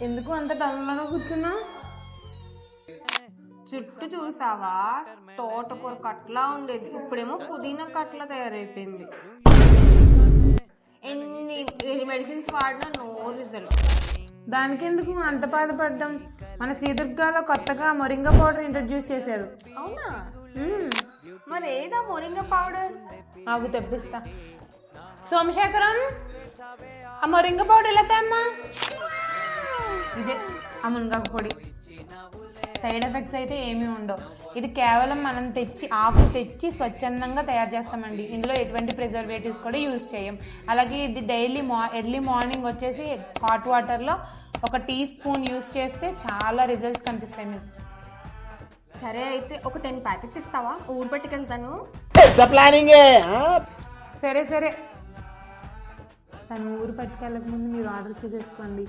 ఎందుకు అంత డల్లాగా కూర్చున్నా? జుట్టు చూసావా? తోటకూర కట్లా ఉండేది, ఇప్పుడేమో పుదీనా కట్లా తయారైపోయింది. ఎన్ని మెడిసిన్స్ వాడినా నో రిజల్ట్. దానికి ఎందుకు అంత బాధపడ్డాం? మన శ్రీదుర్గాలో కొత్తగా మొరింగా పౌడర్ ఇంట్రడ్యూస్ చేశారు. అవునా? మరి ఏదా మొరింగా పౌడర్? ఆగు తెప్పిస్తా. సోమశేఖరం, ఆ మొరింగా పౌడర్ ఎలా తేమ్మా? ఇదే ఆ మునగాకు పొడి. సైడ్ ఎఫెక్ట్స్ అయితే ఏమీ ఉండవు. ఇది కేవలం మనం ఆకు తెచ్చి స్వచ్ఛందంగా తయారు చేస్తామండి. ఇందులో ఎటువంటి ప్రిజర్వేటివ్స్ కూడా యూజ్ చేయం. అలాగే ఇది డైలీ ఎర్లీ మార్నింగ్ వచ్చేసి హాట్ వాటర్లో 1 టీ స్పూన్ యూజ్ చేస్తే చాలా రిజల్ట్స్ కనిపిస్తాయి మీకు. సరే అయితే ఒక 10 ప్యాకెట్స్ ఇస్తావా? ఊరు పట్టుకెళ్తాను. సరే తను ఊరు పట్టుకెళ్ళక ముందు మీరు ఆర్డర్ చేసేసుకోండి.